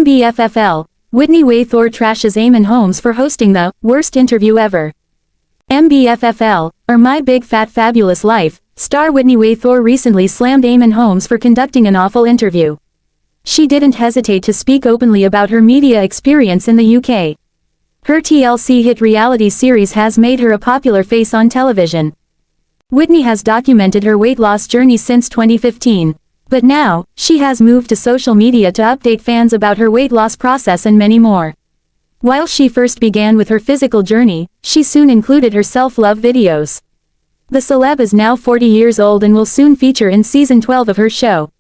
MBFFL, Whitney Way Thore trashes Eamonn Holmes for hosting the worst interview ever. MBFFL, or My Big Fat Fabulous Life, star Whitney Way Thore recently slammed Eamonn Holmes for conducting an awful interview. She didn't hesitate to speak openly about her media experience in the UK. Her TLC hit reality series has made her a popular face on television. Whitney has documented her weight loss journey since 2015. But now, she has moved to social media to update fans about her weight loss process and many more. While she first began with her physical journey, she soon included her self-love videos. The celeb is now 40 years old and will soon feature in season 12 of her show.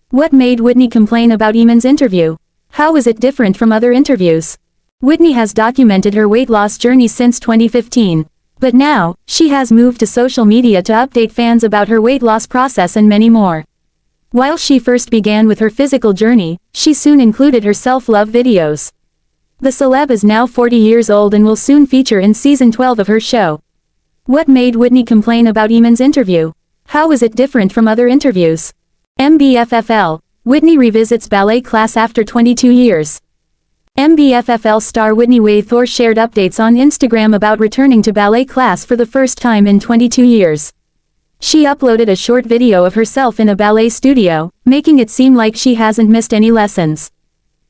What made Whitney complain about Eamonn's interview? How was it different from other interviews? Whitney has documented her weight loss journey since 2015. But now, she has moved to social media to update fans about her weight loss process and many more. While she first began with her physical journey, she soon included her self-love videos. The celeb is now 40 years old and will soon feature in season 12 of her show. What made Whitney complain about Eamonn's interview? How was it different from other interviews? MBFFL, Whitney revisits ballet class after 22 years. MBFFL star Whitney Way Thore shared updates on Instagram about returning to ballet class for the first time in 22 years. She uploaded a short video of herself in a ballet studio, making it seem like she hasn't missed any lessons.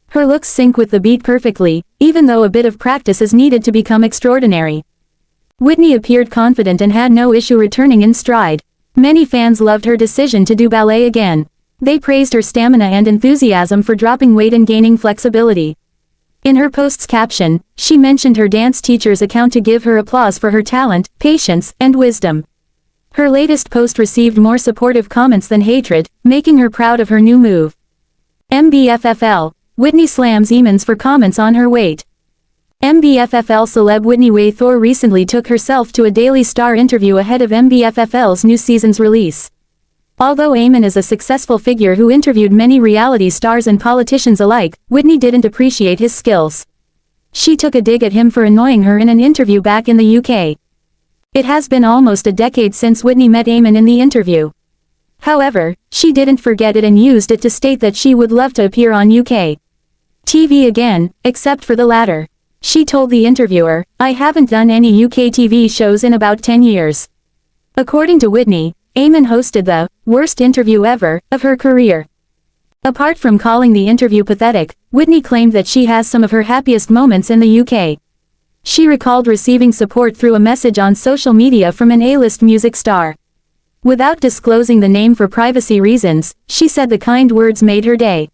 Her looks sync with the beat perfectly, even though a bit of practice is needed to become extraordinary. Whitney appeared confident and had no issue returning in stride. Many fans loved her decision to do ballet again. They praised her stamina and enthusiasm for dropping weight and gaining flexibility. In her post's caption, she mentioned her dance teacher's account to give her applause for her talent, patience, and wisdom. Her latest post received more supportive comments than hatred, making her proud of her new move. MBFFL, Whitney slams Eamonn's for comments on her weight. MBFFL celeb Whitney Way Thore recently took herself to a Daily Star interview ahead of MBFFL's new season's release. Although Eamonn is a successful figure who interviewed many reality stars and politicians alike, Whitney didn't appreciate his skills. She took a dig at him for annoying her in an interview back in the UK. It has been almost a decade since Whitney met Eamonn in the interview. However, she didn't forget it and used it to state that she would love to appear on UK TV again, except for the latter. She told the interviewer, "I haven't done any UK TV shows in about 10 years. According to Whitney, Eamonn hosted the worst interview ever of her career. Apart from calling the interview pathetic, Whitney claimed that she has some of her happiest moments in the UK. She recalled receiving support through a message on social media from an A-list music star. Without disclosing the name for privacy reasons, she said the kind words made her day.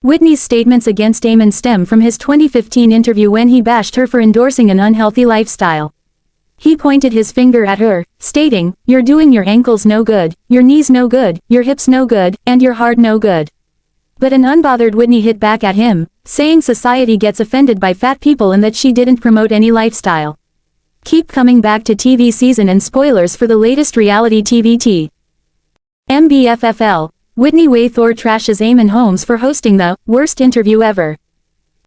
Whitney's statements against Eamonn stem from his 2015 interview when he bashed her for endorsing an unhealthy lifestyle. He pointed his finger at her, stating, "You're doing your ankles no good, your knees no good, your hips no good, and your heart no good." But an unbothered Whitney hit back at him, saying society gets offended by fat people and that she didn't promote any lifestyle. Keep coming back to TV season and spoilers for the latest reality TVT. MBFFL, Whitney Way Thore trashes Eamonn Holmes for hosting the worst interview ever.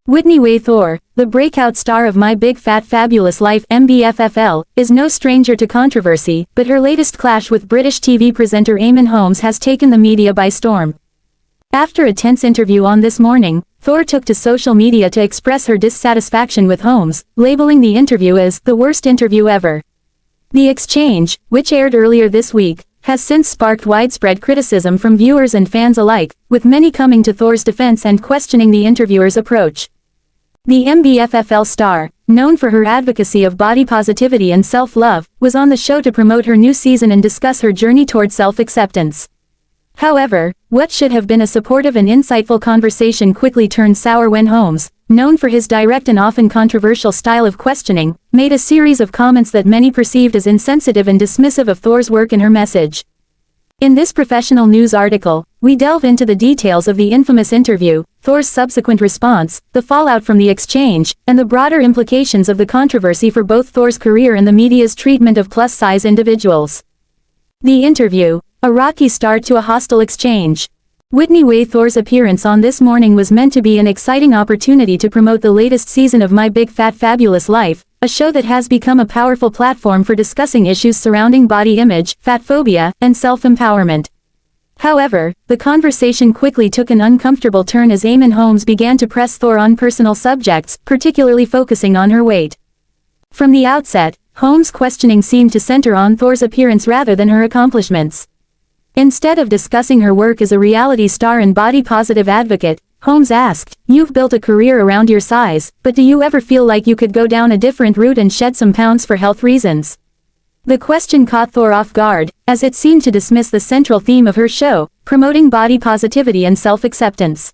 Whitney Way Thore, the breakout star of My Big Fat Fabulous Life MBFFL, is no stranger to controversy, but her latest clash with British TV presenter Eamonn Holmes has taken the media by storm. After a tense interview on This Morning, Thore took to social media to express her dissatisfaction with Holmes, labeling the interview as the worst interview ever. The exchange, which aired earlier this week, has since sparked widespread criticism from viewers and fans alike, with many coming to Thore's defense and questioning the interviewer's approach. The MBFFL star, known for her advocacy of body positivity and self-love, was on the show to promote her new season and discuss her journey toward self-acceptance. However, what should have been a supportive and insightful conversation quickly turned sour when Holmes, known for his direct and often controversial style of questioning, made a series of comments that many perceived as insensitive and dismissive of Thore's work and her message. In this professional news article, we delve into the details of the infamous interview, Thore's subsequent response, the fallout from the exchange, and the broader implications of the controversy for both Thore's career and the media's treatment of plus-size individuals. The interview, a rocky start to a hostile exchange. Whitney Way Thore's appearance on This Morning was meant to be an exciting opportunity to promote the latest season of My Big Fat Fabulous Life, a show that has become a powerful platform for discussing issues surrounding body image, fat phobia, and self-empowerment. However, the conversation quickly took an uncomfortable turn as Eamonn Holmes began to press Thore on personal subjects, particularly focusing on her weight. From the outset, Holmes' questioning seemed to center on Thore's appearance rather than her accomplishments. Instead of discussing her work as a reality star and body-positive advocate, Holmes asked, "You've built a career around your size, but do you ever feel like you could go down a different route and shed some pounds for health reasons?" The question caught Thore off guard, as it seemed to dismiss the central theme of her show, promoting body positivity and self-acceptance.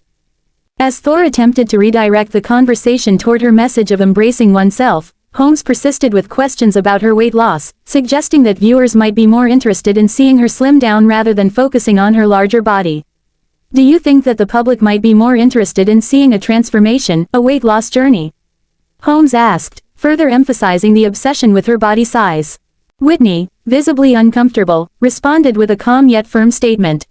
As Thore attempted to redirect the conversation toward her message of embracing oneself, Holmes persisted with questions about her weight loss, suggesting that viewers might be more interested in seeing her slim down rather than focusing on her larger body. "Do you think that the public might be more interested in seeing a transformation, a weight loss journey?" Holmes asked, further emphasizing the obsession with her body size. Whitney, visibly uncomfortable, responded with a calm yet firm statement.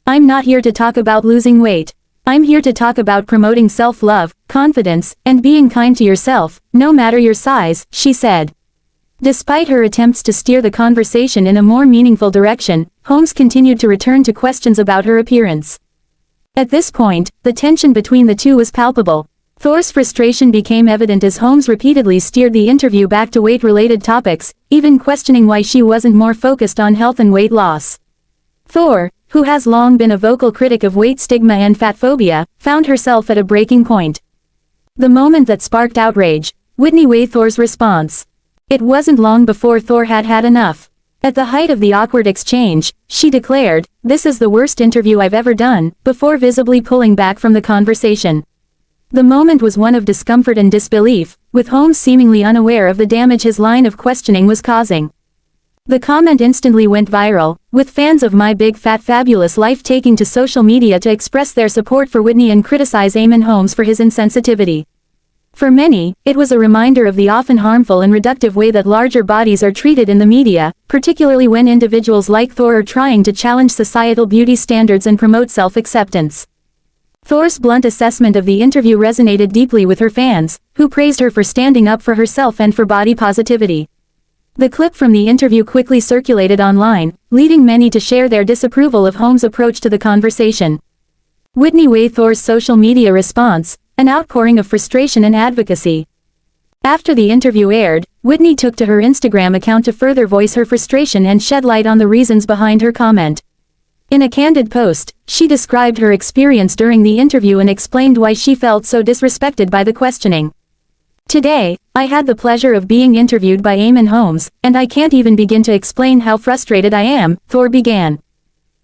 "I'm not here to talk about losing weight. I'm here to talk about promoting self-love, confidence, and being kind to yourself, no matter your size," she said. Despite her attempts to steer the conversation in a more meaningful direction, Holmes continued to return to questions about her appearance. At this point, the tension between the two was palpable. Thore's frustration became evident as Holmes repeatedly steered the interview back to weight-related topics, even questioning why she wasn't more focused on health and weight loss. Thore, who has long been a vocal critic of weight stigma and fat phobia, found herself at a breaking point. The moment that sparked outrage: Whitney Way Thore's response. It wasn't long before Thore had had enough. At the height of the awkward exchange, she declared, "This is the worst interview I've ever done," before visibly pulling back from the conversation. The moment was one of discomfort and disbelief, with Holmes seemingly unaware of the damage his line of questioning was causing. The comment instantly went viral, with fans of My Big Fat Fabulous Life taking to social media to express their support for Whitney and criticize Eamonn Holmes for his insensitivity. For many, it was a reminder of the often harmful and reductive way that larger bodies are treated in the media, particularly when individuals like Thore are trying to challenge societal beauty standards and promote self-acceptance. Thore's blunt assessment of the interview resonated deeply with her fans, who praised her for standing up for herself and for body positivity. The clip from the interview quickly circulated online, leading many to share their disapproval of Holmes' approach to the conversation. Whitney Way Thore's social media response: an outpouring of frustration and advocacy. After the interview aired, Whitney took to her Instagram account to further voice her frustration and shed light on the reasons behind her comment. In a candid post, she described her experience during the interview and explained why she felt so disrespected by the questioning. "Today, I had the pleasure of being interviewed by Eamonn Holmes, and I can't even begin to explain how frustrated I am," Thore began.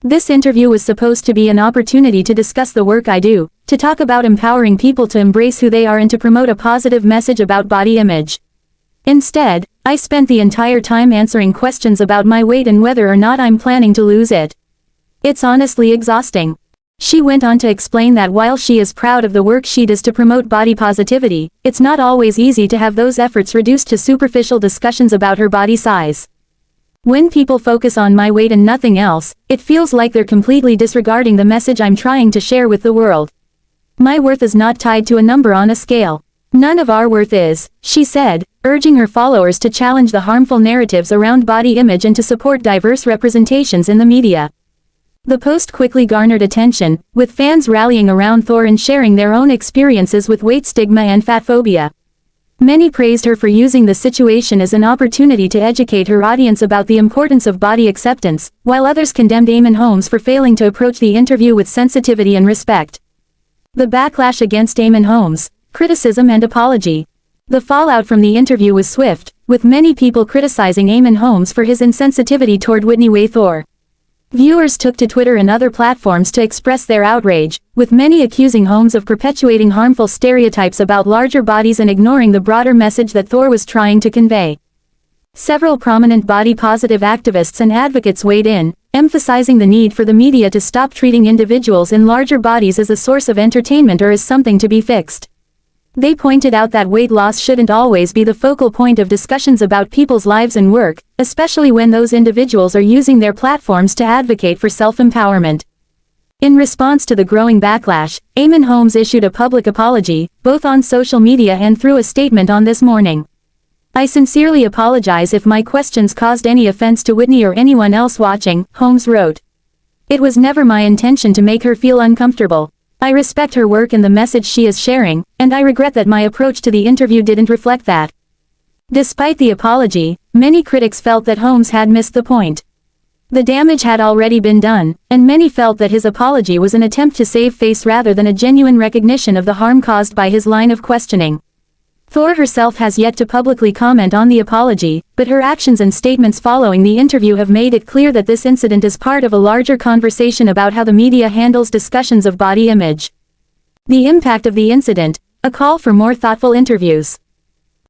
"This interview was supposed to be an opportunity to discuss the work I do, to talk about empowering people to embrace who they are and to promote a positive message about body image. Instead, I spent the entire time answering questions about my weight and whether or not I'm planning to lose it. It's honestly exhausting." She went on to explain that while she is proud of the work she does to promote body positivity, it's not always easy to have those efforts reduced to superficial discussions about her body size. "When people focus on my weight and nothing else, it feels like they're completely disregarding the message I'm trying to share with the world. My worth is not tied to a number on a scale. None of our worth is," she said, urging her followers to challenge the harmful narratives around body image and to support diverse representations in the media. The post quickly garnered attention, with fans rallying around Thore and sharing their own experiences with weight stigma and fat phobia. Many praised her for using the situation as an opportunity to educate her audience about the importance of body acceptance, while others condemned Eamonn Holmes for failing to approach the interview with sensitivity and respect. The backlash against Eamonn Holmes: criticism and apology. The fallout from the interview was swift, with many people criticizing Eamonn Holmes for his insensitivity toward Whitney Way Thore. Viewers took to Twitter and other platforms to express their outrage, with many accusing Holmes of perpetuating harmful stereotypes about larger bodies and ignoring the broader message that Thore was trying to convey. Several prominent body-positive activists and advocates weighed in, emphasizing the need for the media to stop treating individuals in larger bodies as a source of entertainment or as something to be fixed. They pointed out that weight loss shouldn't always be the focal point of discussions about people's lives and work, especially when those individuals are using their platforms to advocate for self-empowerment. In response to the growing backlash, Eamonn Holmes issued a public apology, both on social media and through a statement on This Morning. "I sincerely apologize if my questions caused any offense to Whitney or anyone else watching," Holmes wrote. It was never my intention to make her feel uncomfortable. I respect her work and the message she is sharing, and I regret that my approach to the interview didn't reflect that. Despite the apology, many critics felt that Holmes had missed the point. The damage had already been done, and many felt that his apology was an attempt to save face rather than a genuine recognition of the harm caused by his line of questioning. Thore herself has yet to publicly comment on the apology, but her actions and statements following the interview have made it clear that this incident is part of a larger conversation about how the media handles discussions of body image. The impact of the incident, a call for more thoughtful interviews.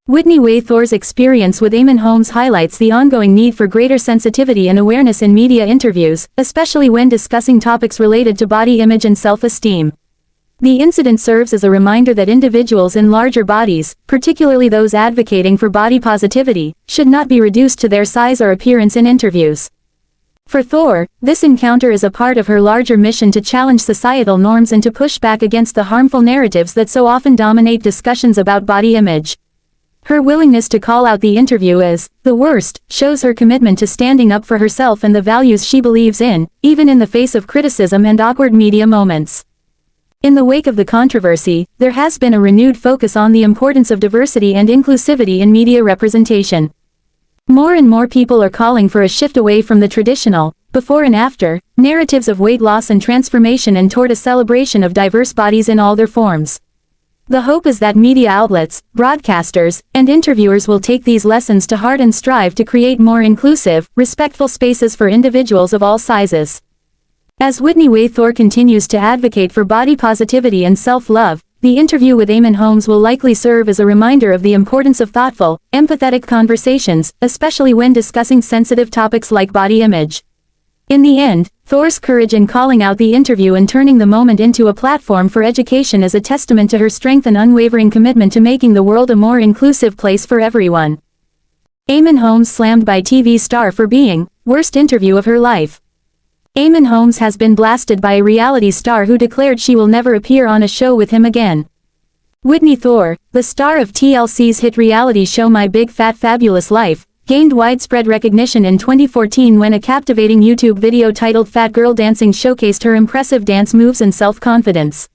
Whitney Way Thore's experience with Eamonn Holmes highlights the ongoing need for greater sensitivity and awareness in media interviews, especially when discussing topics related to body image and self-esteem. The incident serves as a reminder that individuals in larger bodies, particularly those advocating for body positivity, should not be reduced to their size or appearance in interviews. For Thore, this encounter is a part of her larger mission to challenge societal norms and to push back against the harmful narratives that so often dominate discussions about body image. Her willingness to call out the interview as the worst shows her commitment to standing up for herself and the values she believes in, even in the face of criticism and awkward media moments. In the wake of the controversy, there has been a renewed focus on the importance of diversity and inclusivity in media representation. More and more people are calling for a shift away from the traditional, before and after, narratives of weight loss and transformation and toward a celebration of diverse bodies in all their forms. The hope is that media outlets, broadcasters, and interviewers will take these lessons to heart and strive to create more inclusive, respectful spaces for individuals of all sizes. As Whitney Way Thore continues to advocate for body positivity and self-love, the interview with Eamonn Holmes will likely serve as a reminder of the importance of thoughtful, empathetic conversations, especially when discussing sensitive topics like body image. In the end, Thore's courage in calling out the interview and turning the moment into a platform for education is a testament to her strength and unwavering commitment to making the world a more inclusive place for everyone. Eamonn Holmes slammed by TV star for being worst interview of her life. Eamonn Holmes has been blasted by a reality star who declared she will never appear on a show with him again. Whitney Thore, the star of TLC's hit reality show My Big Fat Fabulous Life, gained widespread recognition in 2014 when a captivating YouTube video titled Fat Girl Dancing showcased her impressive dance moves and self-confidence.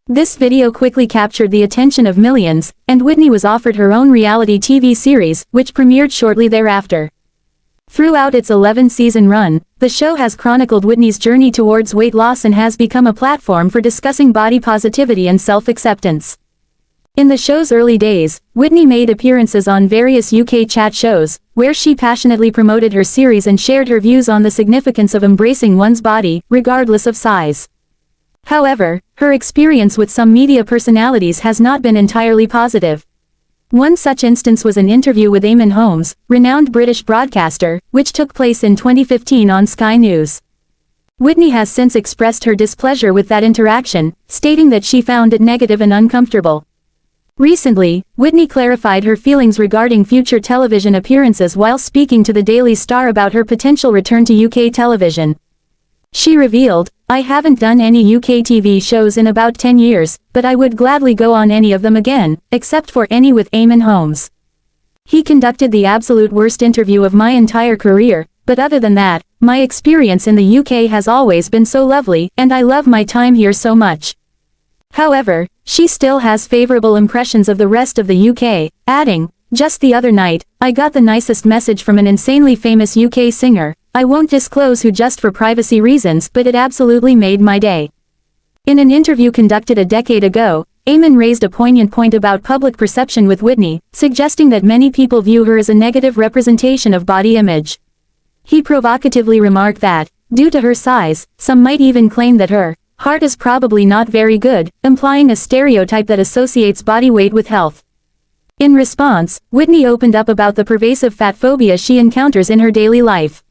This video quickly captured the attention of millions, and Whitney was offered her own reality TV series, which premiered shortly thereafter. Throughout its 11-season run, the show has chronicled Whitney's journey towards weight loss and has become a platform for discussing body positivity and self-acceptance. In the show's early days, Whitney made appearances on various UK chat shows, where she passionately promoted her series and shared her views on the significance of embracing one's body, regardless of size. However, her experience with some media personalities has not been entirely positive. One such instance was an interview with Eamonn Holmes, renowned British broadcaster, which took place in 2015 on Sky News. Whitney has since expressed her displeasure with that interaction, stating that she found it negative and uncomfortable. Recently, Whitney clarified her feelings regarding future television appearances while speaking to the Daily Star about her potential return to UK television. She revealed, "I haven't done any UK TV shows in about 10 years, but I would gladly go on any of them again, except for any with Eamonn Holmes. He conducted the absolute worst interview of my entire career, but other than that, my experience in the UK has always been so lovely, and I love my time here so much." However, she still has favorable impressions of the rest of the UK, adding, "Just the other night, I got the nicest message from an insanely famous UK singer. I won't disclose who just for privacy reasons, but it absolutely made my day." In an interview conducted a decade ago, Eamonn raised a poignant point about public perception with Whitney, suggesting that many people view her as a negative representation of body image. He provocatively remarked that, due to her size, some might even claim that her heart is probably not very good, implying a stereotype that associates body weight with health. In response, Whitney opened up about the pervasive fat phobia she encounters in her daily life.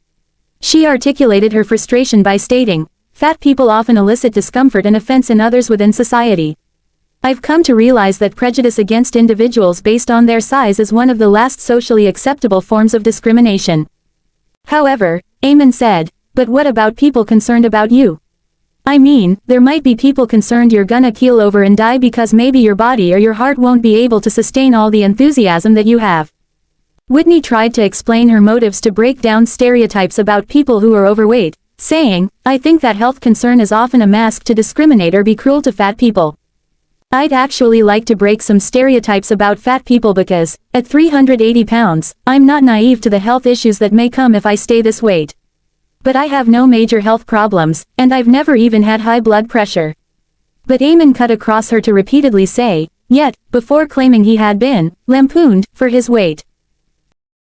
She articulated her frustration by stating, "Fat people often elicit discomfort and offense in others within society. I've come to realize that prejudice against individuals based on their size is one of the last socially acceptable forms of discrimination." However, Eamonn said, "But what about people concerned about you? I mean, there might be people concerned you're gonna keel over and die because maybe your body or your heart won't be able to sustain all the enthusiasm that you have." Whitney tried to explain her motives to break down stereotypes about people who are overweight, saying, "I think that health concern is often a mask to discriminate or be cruel to fat people. I'd actually like to break some stereotypes about fat people because, at 380 pounds, I'm not naive to the health issues that may come if I stay this weight. But I have no major health problems, and I've never even had high blood pressure." But Eamonn cut across her to repeatedly say, yet, before claiming he had been lampooned for his weight.